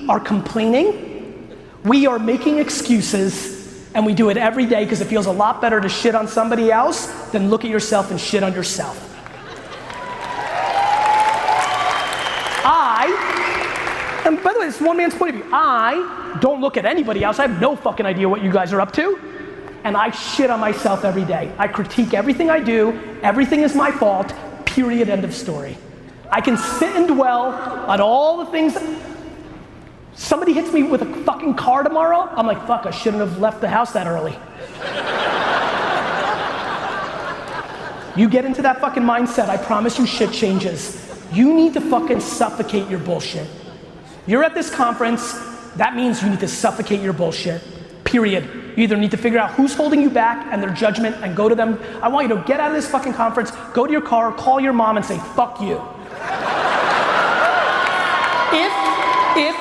We are complaining, we are making excuses, and we do it every day because it feels a lot better to shit on somebody else than look at yourself and shit on yourself. And by the way, this is one man's point of view. I don't look at anybody else. I have no fucking idea what you guys are up to. And I shit on myself every day. I critique everything I do. Everything is my fault, period, end of story. I can sit and dwell on all the things. Somebody hits me with a fucking car tomorrow, I'm like, fuck, I shouldn't have left the house that early. You get into that fucking mindset, I promise you shit changes. You need to fucking suffocate your bullshit. You're at this conference, that means you need to suffocate your bullshit, period. You either need to figure out who's holding you back and their judgment and go to them. I want you to get out of this fucking conference, go to your car, call your mom and say, fuck you. If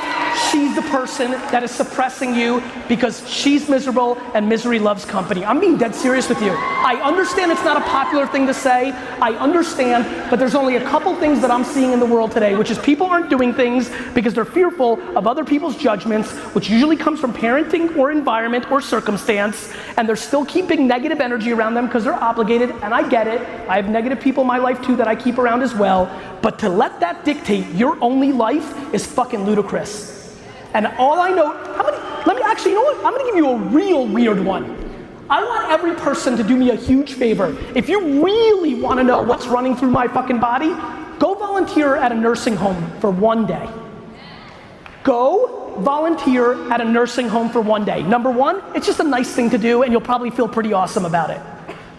she's the person that is suppressing you because she's miserable and misery loves company. I'm being dead serious with you. I understand it's not a popular thing to say. I understand, but there's only a couple things that I'm seeing in the world today, which is people aren't doing things because they're fearful of other people's judgments, which usually comes from parenting or environment or circumstance, and they're still keeping negative energy around them because they're obligated, and I get it. I have negative people in my life too that I keep around as well, but to let that dictate your only life is fucking ludicrous. And all I know, you know what? I'm gonna give you a real weird one. I want every person to do me a huge favor. If you really wanna know what's running through my fucking body, go volunteer at a nursing home for one day. Go volunteer at a nursing home for one day. Number one, it's just a nice thing to do and you'll probably feel pretty awesome about it.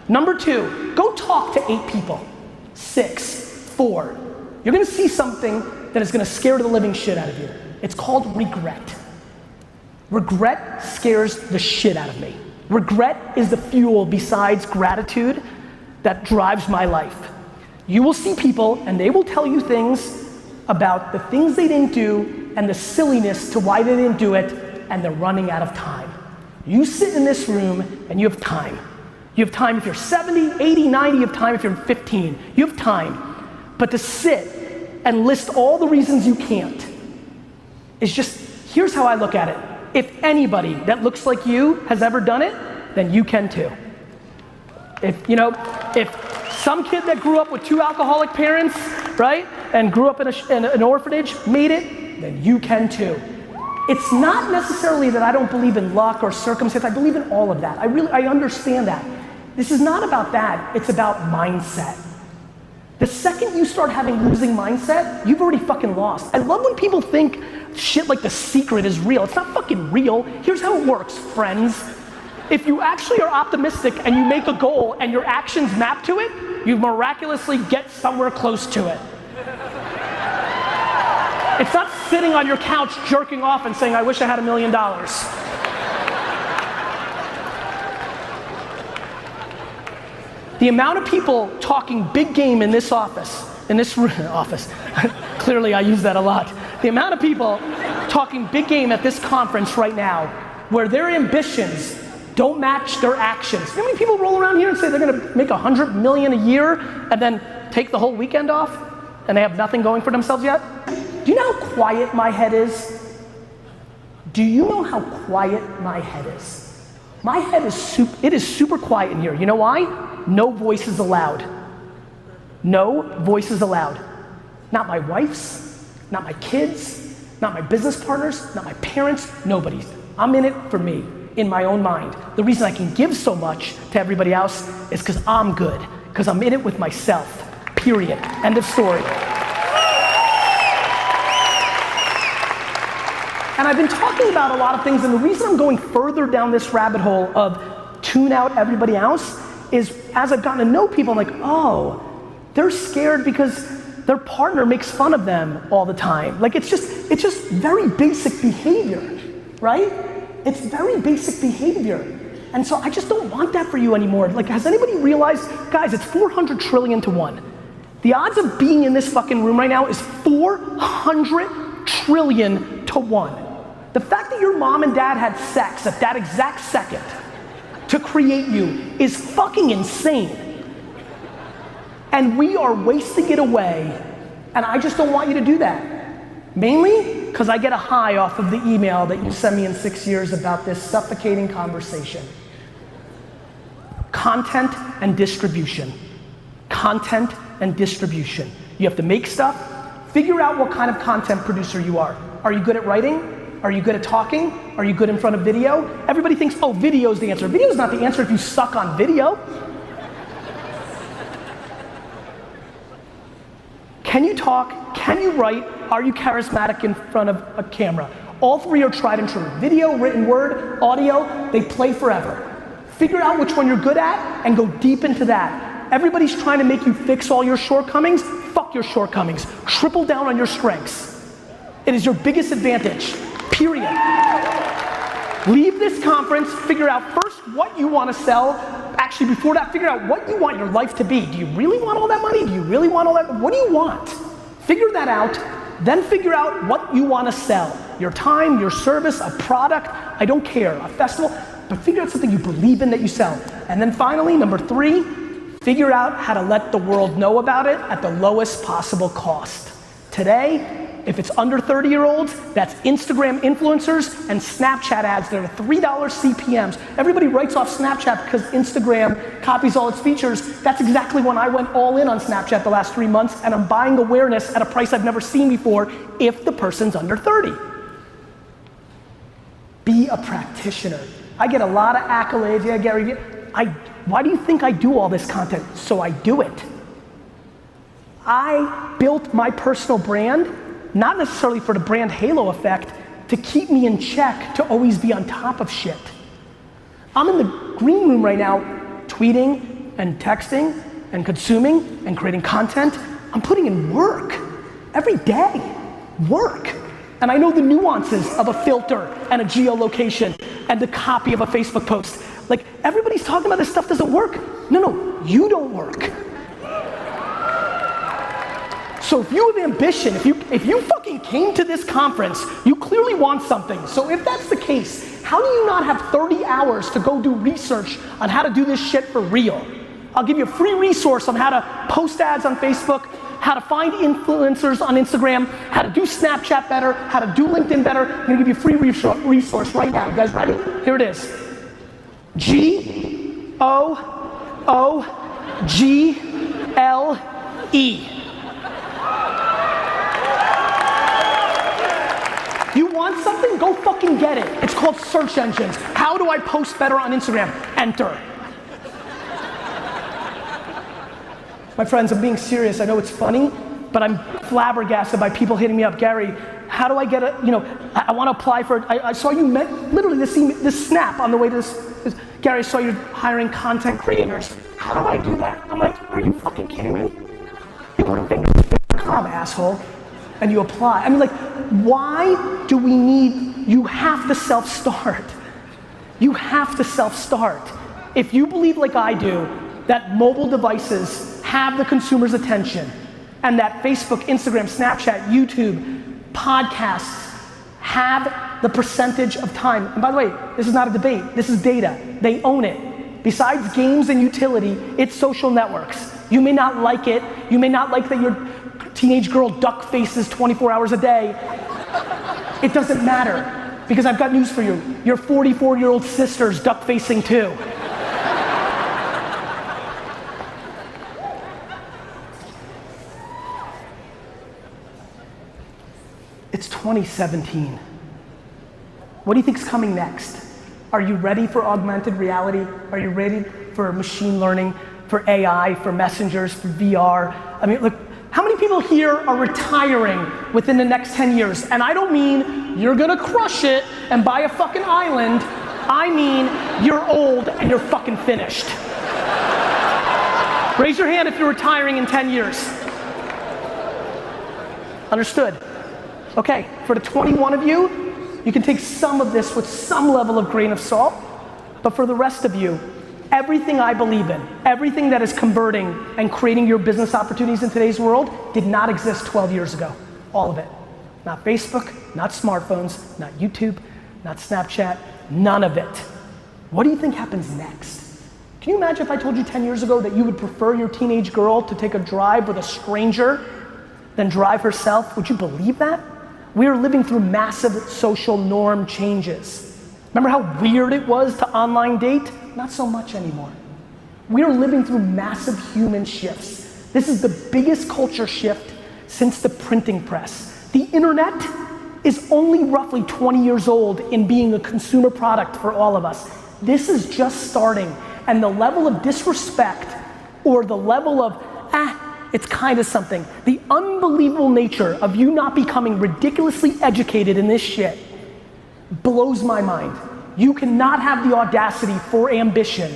Number two, go talk to 8 people. 6, 4. You're gonna see something that is gonna scare the living shit out of you. It's called regret. Regret scares the shit out of me. Regret is the fuel besides gratitude that drives my life. You will see people and they will tell you things about the things they didn't do and the silliness to why they didn't do it, and they're running out of time. You sit in this room and you have time. You have time if you're 70, 80, 90, you have time if you're 15. You have time. But to sit and list all the reasons you can't is just, here's how I look at it. If anybody that looks like you has ever done it, then you can too. If some kid that grew up with 2 alcoholic parents, right, and grew up in an orphanage made it, then you can too. It's not necessarily that I don't believe in luck or circumstance, I believe in all of that. I understand that. This is not about that, it's about mindset. The second you start having losing mindset, you've already fucking lost. I love when people think shit like The Secret is real. It's not fucking real. Here's how it works, friends. If you actually are optimistic and you make a goal and your actions map to it, you miraculously get somewhere close to it. It's not sitting on your couch jerking off and saying, I wish I had $1 million. The amount of people talking big game in this office, clearly I use that a lot. The amount of people talking big game at this conference right now, where their ambitions don't match their actions. You know how many people roll around here and say they're gonna make $100 million a year and then take the whole weekend off and they have nothing going for themselves yet? Do you know how quiet my head is? Do you know how quiet my head is? My head is super quiet in here. You know why? No voices allowed. No voices allowed. Not my wife's, not my kids, not my business partners, not my parents, nobody's. I'm in it for me, in my own mind. The reason I can give so much to everybody else is because I'm good, because I'm in it with myself, period. End of story. And I've been talking about a lot of things, and the reason I'm going further down this rabbit hole of tune out everybody else is as I've gotten to know people, I'm like, oh, they're scared because their partner makes fun of them all the time. Like it's just very basic behavior, right? It's very basic behavior. And so I just don't want that for you anymore. Like, has anybody realized, guys, it's 400 trillion to 1. The odds of being in this fucking room right now is 400 trillion to 1. The fact that your mom and dad had sex at that exact second to create you is fucking insane. And we are wasting it away, and I just don't want you to do that. Mainly Because I get a high off of the email that you send me in 6 years about this suffocating conversation. Content and distribution. Content and distribution. You have to make stuff. Figure out what kind of content producer you are. Are you good at writing? Are you good at talking? Are you good in front of video? Everybody thinks, oh, video's the answer. Video's not the answer if you suck on video. Can you talk? Can you write? Are you charismatic in front of a camera? All three are tried and true. Video, written word, audio, they play forever. Figure out which one you're good at and go deep into that. Everybody's trying to make you fix all your shortcomings. Fuck your shortcomings. Triple down on your strengths. It is your biggest advantage, period. Leave this conference, figure out first what you want to sell. Actually, before that, figure out what you want your life to be. Do you really want all that money? Do you really want all that? What do you want? Figure that out, then figure out what you want to sell. Your time, your service, a product, I don't care, a festival, but figure out something you believe in that you sell. And then finally, number 3, figure out how to let the world know about it at the lowest possible cost. Today, if it's under 30-year-olds, that's Instagram influencers and Snapchat ads that are $3 CPMs. Everybody writes off Snapchat because Instagram copies all its features. That's exactly when I went all in on Snapchat the last 3 months, and I'm buying awareness at a price I've never seen before if the person's under 30. Be a practitioner. I get a lot of accolades. Yeah, Gary, why do you think I do all this content? So I do it. I built my personal brand, not necessarily for the brand halo effect, to keep me in check, to always be on top of shit. I'm in the green room right now, tweeting and texting and consuming and creating content. I'm putting in work every day, work. And I know the nuances of a filter and a geolocation and the copy of a Facebook post. Like, everybody's talking about this stuff doesn't work. No, you don't work. So if you have ambition, if you fucking came to this conference, you clearly want something. So if that's the case, how do you not have 30 hours to go do research on how to do this shit for real? I'll give you a free resource on how to post ads on Facebook, how to find influencers on Instagram, how to do Snapchat better, how to do LinkedIn better. I'm gonna give you a free resource right now. You guys ready? Here it is. GOOGLE. You want something? Go fucking get it. It's called search engines. How do I post better on Instagram? Enter. My friends, I'm being serious. I know it's funny, but I'm flabbergasted by people hitting me up. Gary, how do I get a, I want to apply for, I saw you literally this snap on the way to this. Gary, I saw you're hiring content creators. How do I do that? I'm like, are you fucking kidding me? You go to Vaynerchuk.com, asshole, and you apply. I mean, like, why do we need, you have to self-start. You have to self-start. If you believe like I do, that mobile devices have the consumer's attention, and that Facebook, Instagram, Snapchat, YouTube, podcasts have the percentage of time. And by the way, this is not a debate, this is data. They own it. Besides games and utility, it's social networks. You may not like it, you may not like that your teenage girl duck faces 24 hours a day. It doesn't matter, because I've got news for you. Your 44-year-old sister's duck facing too. It's 2017. What do you think's coming next? Are you ready for augmented reality? Are you ready for machine learning, for AI, for messengers, for VR? I mean, look, how many people here are retiring within the next 10 years? And I don't mean you're gonna crush it and buy a fucking island. I mean you're old and you're fucking finished. Raise your hand if you're retiring in 10 years. Understood? Okay, for the 21 of you, you can take some of this with some level of grain of salt, but for the rest of you, everything I believe in, everything that is converting and creating your business opportunities in today's world did not exist 12 years ago. All of it. Not Facebook, not smartphones, not YouTube, not Snapchat, none of it. What do you think happens next? Can you imagine if I told you 10 years ago that you would prefer your teenage girl to take a drive with a stranger than drive herself? Would you believe that? We are living through massive social norm changes. Remember how weird it was to online date? Not so much anymore. We are living through massive human shifts. This is the biggest culture shift since the printing press. The internet is only roughly 20 years old in being a consumer product for all of us. This is just starting, and the level of disrespect or the level of, it's kind of something, the unbelievable nature of you not becoming ridiculously educated in this shit blows my mind. You cannot have the audacity for ambition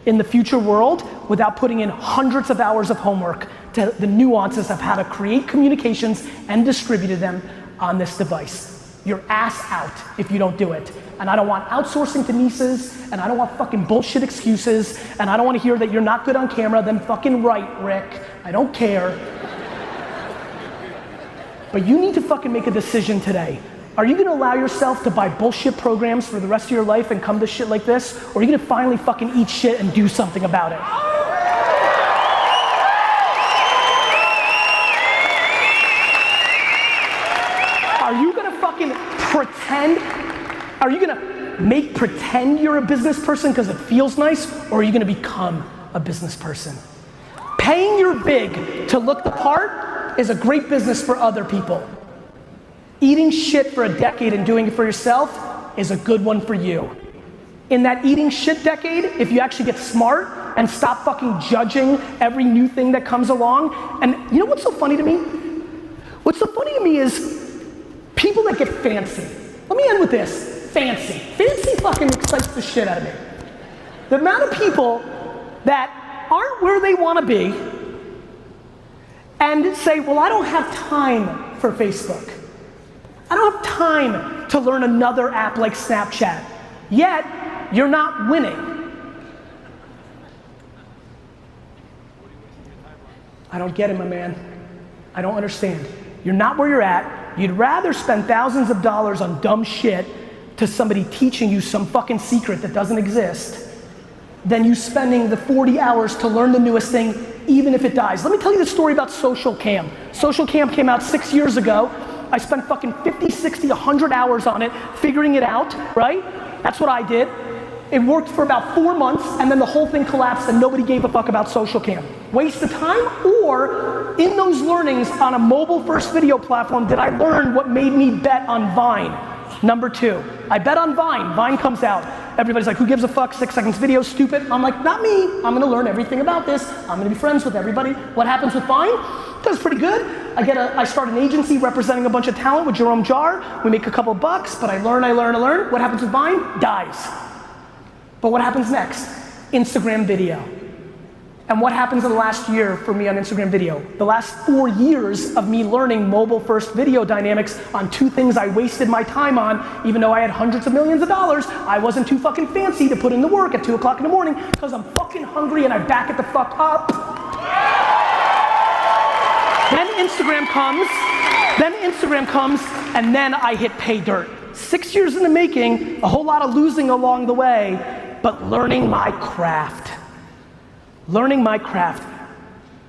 in the future world without putting in hundreds of hours of homework to the nuances of how to create communications and distribute them on this device. You're ass out if you don't do it. And I don't want outsourcing to nieces, and I don't want fucking bullshit excuses, and I don't want to hear that you're not good on camera, then fucking write, Rick. I don't care. But you need to fucking make a decision today. Are you gonna allow yourself to buy bullshit programs for the rest of your life and come to shit like this? Or are you gonna finally fucking eat shit and do something about it? Are you gonna fucking pretend? Are you gonna pretend you're a business person because it feels nice? Or are you gonna become a business person? Paying your big to look the part is a great business for other people. Eating shit for a decade and doing it for yourself is a good one for you. In that eating shit decade, if you actually get smart and stop fucking judging every new thing that comes along, and you know what's so funny to me? What's so funny to me is people that get fancy. Let me end with this, fancy. Fancy fucking excites the shit out of me. The amount of people that aren't where they want to be and say, well, I don't have time for Facebook. I don't have time to learn another app like Snapchat. Yet, you're not winning. I don't get it, my man. I don't understand. You're not where you're at. You'd rather spend thousands of dollars on dumb shit to somebody teaching you some fucking secret that doesn't exist than you spending the 40 hours to learn the newest thing, even if it dies. Let me tell you the story about Social Cam. Social Cam came out 6 years ago. I spent fucking 50, 60, 100 hours on it, figuring it out, right? That's what I did. It worked for about 4 months, and then the whole thing collapsed and nobody gave a fuck about Social Cam. Waste of time, or in those learnings on a mobile first video platform, did I learn what made me bet on Vine? Number 2, I bet on Vine. Vine comes out. Everybody's like, who gives a fuck, 6 seconds video, stupid. I'm like, not me. I'm gonna learn everything about this. I'm gonna be friends with everybody. What happens with Vine? Does pretty good. I start an agency representing a bunch of talent with Jerome Jarre. We make a couple bucks, but I learn. What happens with Vine? Dies. But what happens next? Instagram video. And what happens in the last year for me on Instagram video? The last 4 years of me learning mobile first video dynamics on 2 things I wasted my time on, even though I had hundreds of millions of dollars, I wasn't too fucking fancy to put in the work at 2 o'clock in the morning because I'm fucking hungry and I back it the fuck up. Then Instagram comes, and then I hit pay dirt. 6 years in the making, a whole lot of losing along the way, but learning my craft. Learning my craft.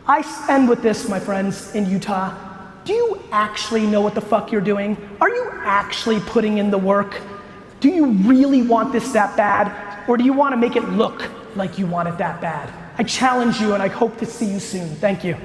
I end with this, my friends in Utah. Do you actually know what the fuck you're doing? Are you actually putting in the work? Do you really want this that bad? Or do you want to make it look like you want it that bad? I challenge you and I hope to see you soon. Thank you.